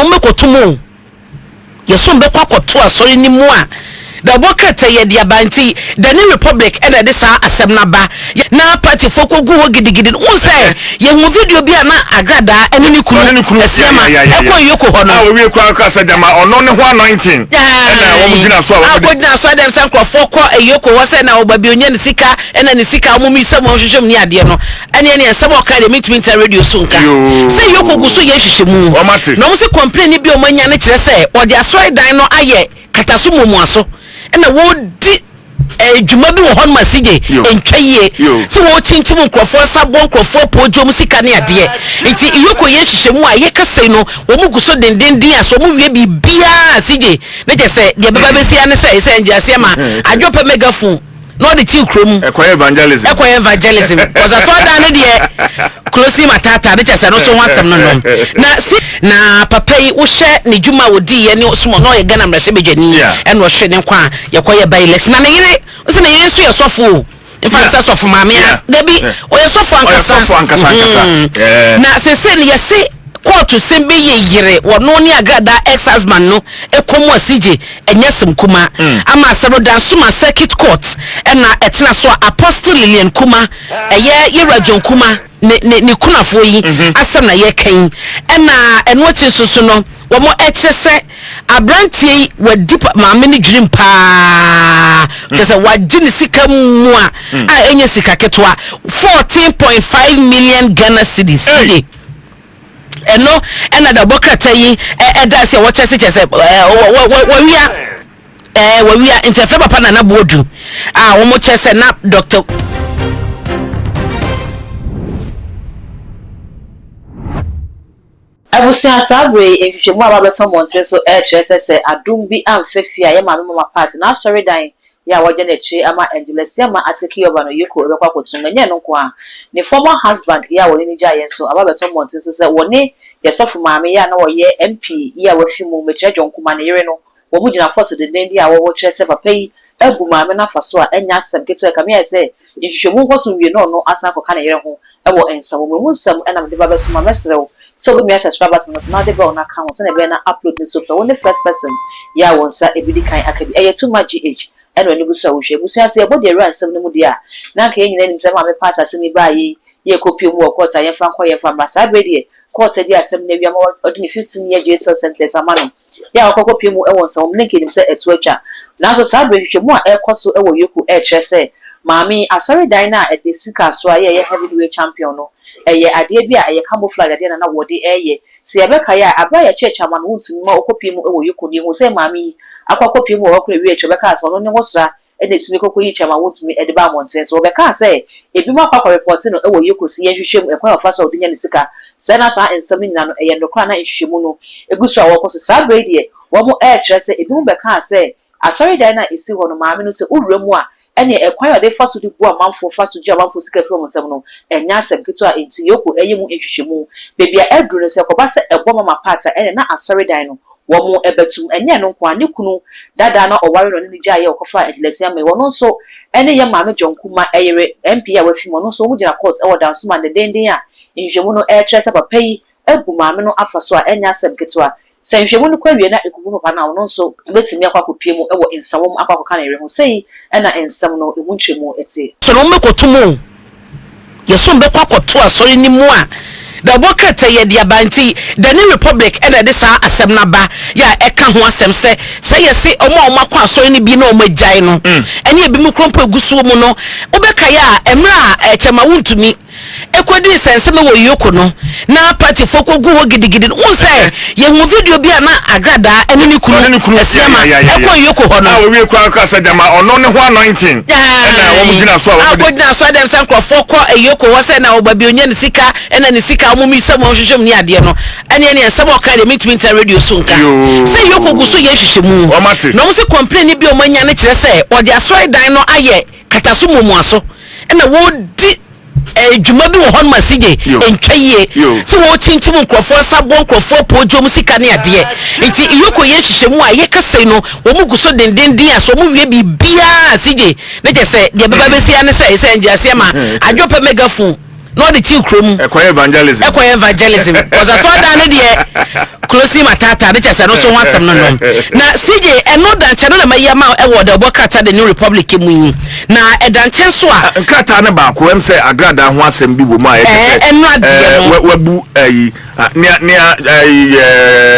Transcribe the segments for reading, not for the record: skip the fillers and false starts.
no me kotumo yeso mbe kwa koto asori ni mu a da bokata ye dia banti the new republic and this asem na ba na party foko go gidigidi won say ye hu video bi na Agradaa ene ni kunu esema ekwo yoko ho no we kwa ka sa jama ono ne ho anointing na wo mugina so a wo so dem san krofo ko eyoko wo say na obabi onye ne sika ena ne sika mo mi sam hwehwem ni ade no ene ne ensem o ka de meet radio so nka say yoko gu so ye hwehwemu no mo se complain bi o manya ne kire say o de asori dan no aye kataso momuaso ena wo di djuma bi wo hon masije entwaye so wo chinchim nkrofo sabon nkrofo pojo musika ne ade nti iyoko ye hwehwemu a ye kasei no wo muguso dendendin aso mu wie bibia asije ne je se de beba besia ne se njiase ma adwopa megaphone no de chi krom evangelism because aso da ne de closing matata de chese no so wansem no na papa yi wo hye ne djuma wodi ye ne so mo no ye Ghana mrese bedwani e no hye ne kwa ye koye by election na ne yere so ne yere so ye sofo in fact so sofo ma me da bi o ye sofo ankasa na sese ne yese court sembe ye yire wono ne Agradaa ex-husband no ekomo asije enyasem Kumah ama Asarodan suma circuit court na etena so Apostle Lilian Kumah ye rajon Kumah ne kunafo yi asem na ye kan na eno atinsoso no wo mo ekyese abrantie wadi maame ne dream pa kese wadi ne sika mu a enye sika ketwa 14.5 million Ghana cedis eno ena da bokata yi eda se wo chese wawia interfe papa na bodu wo mo chese na doctor abusia sabre ehwehwemu ababeto monte so chese se adum bi amfefia ye mama part na sorry dan ya waje na chi ama endulesi ama ateki oba no yeko ebekwa kotum enye no kwa ne former husband ya woni ni jaye so ababeto monte so se woni ye sofu maame ya na wo ye MP ya wafi mu mejejo Kumah ne yere no wo mugina court de dendi a wo chese papa yi agu maame na faso a enya asem keto e kame ya se ehwehwemu koso wie no asa ko ka ne yere ho ewo ensam mu nsam ena me baba so ma mesrew so we me subscribe button na de ba na kan so na be na upload so for only first person ya wonsa ebidi kan akabi eye too much GH eno ni gusa wo hwe gusa se ebo de ransam no mu de a na ka nyina nim se ma me pass asem ba yi ye kopi mu wo court ayen franko ye fama sa be de court de asem na wiam odini 15 year jail sentence amano ya kokopi mu e wonsa wo link nim se etu atwa na so sa be hwe mu a e koso e wo yoku e kire se maami asori dan na e de sika so aye ye heavyweight champion no eye ade bia eye camouflage ade na wode eye se ye beka ya abra ya church ama no wuntumi ma okopi mu e wo yoku ni ho se maami akwakopi mu wo kure wi echo beka so no ne ho sra e de simi kokko yi chama wuntumi e de ba monten so beka se ebi ma akwa report no e wo yoku si ye hwehwem e kwa ofa so odinya ne sika se na sa ensam nyina no eye ndokra na ehwehwemu no egusu a wo koso sa brady wo mo e kire se ebi mu beka se asori dan na esi ho no maami no se uremu a ene ekwan ode faso di bu amanfo faso ji amanfo sika fro monsem no enya asem keto a enti yoko eyemu ehwehwemu bebia edru no se ko ba se ebo mama parta ene na asori dan no wo mo ebetum enye no kwa ne kunu dada na oware no ne gya ye okofa edlesi ame wo no so ene ye maame John Kumah eyere MP a wafi mo no so mu gina court e wodan so ma ne denden a ehwehwemu no e kire se papa yi ebu maame no afaso a enya asem keto a senhwemu no kwa wie na ekubu no pa na no so betimi akwakopie mu ewo ensawom akwakoka na yere ho sei ena ensam no emu ntwemu ete so no mekotumo yeso mbe kwakoto asori ni mu a da bokata ye dia banti the new republic and this asem na ba ya eka ho asem se yesi omo akwa asori ni bi na omo agyan no enye bi mu krompo egusu mu no obeka ya emra echema wuntumi ekwodi sense me wo yoko no na party foko gu ho gidigidi won say ye hu video bi na Agradaa ene ni kunu esema ekwo yoko ho no we kwa ka sa jama ono ne ho anointing na wo mugina so a dem san krofo ko eyoko wo say na obabi onye ne sika ena ne sika mo mi sam hwehwem ni ade no ene ne ensem o ka de meet radio so nka say yoko gu so ye hwehwemu no mo se complain bi o manya ne kire say o de asori dan no aye kataso momuaso ena wo di djuma bi wo hon masije entwaye so wo chinchim nkrofo sabon nkrofo pojo musika ne ade nti iyoko ye hwehwemu a ye kasei no wo muguso dendendin aso mo wie bibia asije ne je se de beba besia ne se njiase ma adwopa megaphone no de chi krom ekwa evangelism because aso da ne de closely matata de chese no so wasem no no na CJ eno dan che no na mayama e wo de bokata the New Republic mu yi na edanche so a nkata ne ba ko em say Agradaa ho asem bi wo ma e chese wabu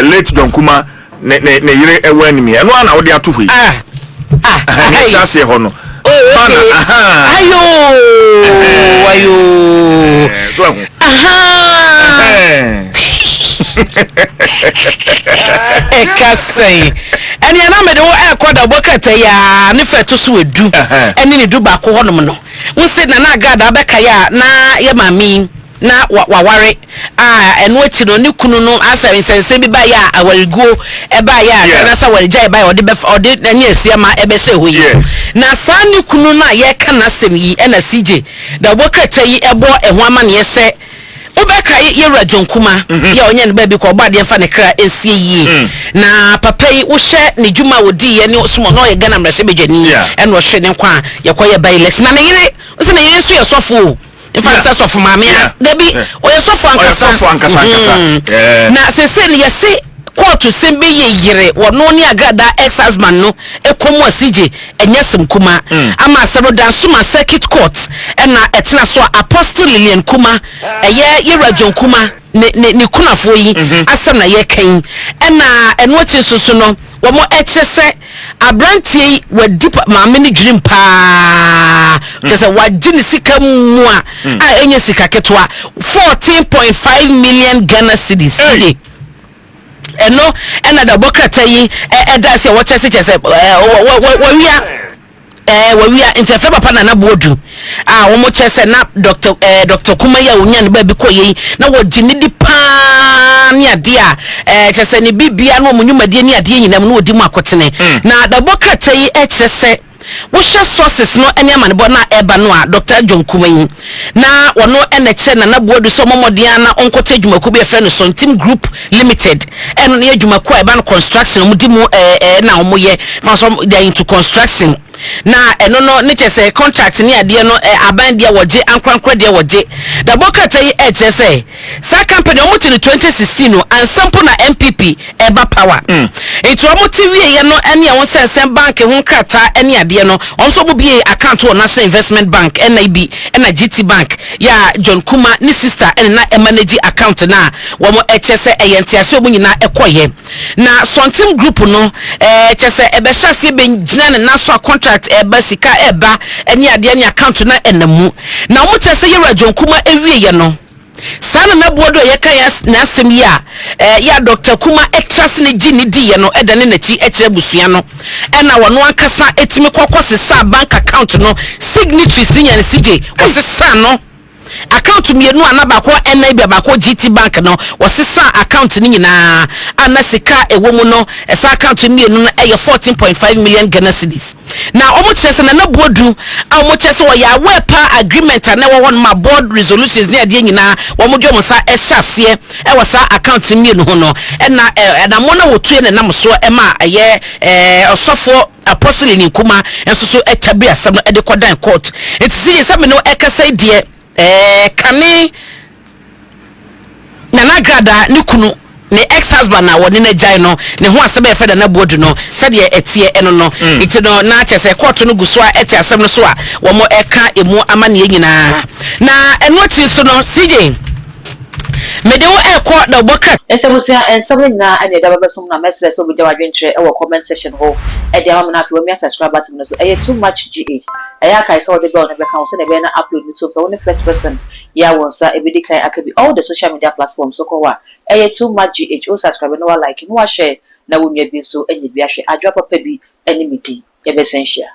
late John Kumah ne yire ewa animi eno ana wo de ato hoi ne chase ho no ayo ekasai eni ana me de wo ekoda bokata ya ne feto so edu eni ne du ba ko honom no wo se na Agradaa beka ya na ye mami na waware eno ati no ne kunu no asense bi ba ya awarigo e ba ya na sa warija e ba ode be ode na ne asia ma e be se hoyi na sa ne kunu na ye ka na sem yi na CJ da bokata yi ebo eho ama ne se ubeka ye John Kumah ya onye ne ba bi ko ba de fa ne kra ensie yi na papa yi wo hye ne djuma wodi ye ne somo no ye Ghana mrase bedwani e no hye ne kwa ye koye ba election na ne yire nse ne yire so ye sofo in fact so for mama debi o ye so for ankasa na se ne ye se court sembe ye yire wono ne Agradaa ex-husband no ekomo CJ enyesem Kumah ama Agradaa suma circuit court na etena so Apostle Lilian Kumah ye John Kumah ne kunafo yi asem na ye kan na eno ati so no wo mo echese abrantie wadi maame ne dream pa kese wadi ne sika mu a enye sika ketwa 14.5 million Ghana cedis eno ena da bokata yi da se wo chese wawia interfe papa na bodu wo mo chese na Dr. Kumah ya onya ne ba bi koyi na wodi ne di pa ne ade a chese ne bibia no mo nyumade ne ade nyinam no wodi mu akotene na da bokata yi chese wo hwe sources no ene amane bo na eba no a Dr. John Kumah yi na wono ene che na bodu so momodian na onkote dwumaku be fe no Sontim Group Limited eno ne dwumaku eba no construction mudi mu na omoye fa so they into construction na eno no ne chese contract ni ade no aban dia woje ankrankra dia woje da bokata yi chese sa company omuti no 2016 no ansampo na MPP eba power etu omuti wie ye no ene won sense bank ho krata ene ade no onso bo bie account on National Investment Bank NIB na GT Bank ya John Kumah ni sister ene na manage account na wo mo chese eyentiase omu nyina ekoye na Sontim Group no chese ebe hyase be gina ne naso contract eba sika eba ene ade ne account na enamu na omu chese ye John Kumah ewie ye no sana na bodo ye kan na asem ya Dr. Kumah extras ne gini di ye no edane na chi ekire busua no na wono akasa etimi kokosesa bank account no signatories nya ne CJ osesa no account mienu anaba ko NIB ba ko GT Bank no wasesa account ni nyina anasika ewomu no esa account mienu no 14.5 million Ghana cedis na omo chese na bodu omo chese wo ya wepa agreement na wo won ma board resolutions ni ade nyina wo mo dwo sa ehase wasa account mienu ho no na mo na wotu ne nam so ma aye osofo Apostle ni Kumah enso so etabi asam no de kodan court etsi se me no ekasa die kane na Agradaa ni kunu ne ex-husband na woni na jai no ne ho asebe e feda na bodu no se de etie eno no iti no na chese court no guso a eti asem no so a wo mo eka emu amane nyina na eno chi so no CJ mede wo ekọ da boka entemusia ensabwe na ene da babesum na message so bi jawa dwentre e wo comment section ho e dia ma na fi wo mi subscribe button no so e too much GH aya kai so de go na be kan so na be na upload YouTube so the first person ya wonsa e bi di kai akabi all the social media platforms so ko wa e too much GH o subscribe no wa like no wa share na wo nwa bi so enye bi ahwe adwa papa bi enimidi e be sensia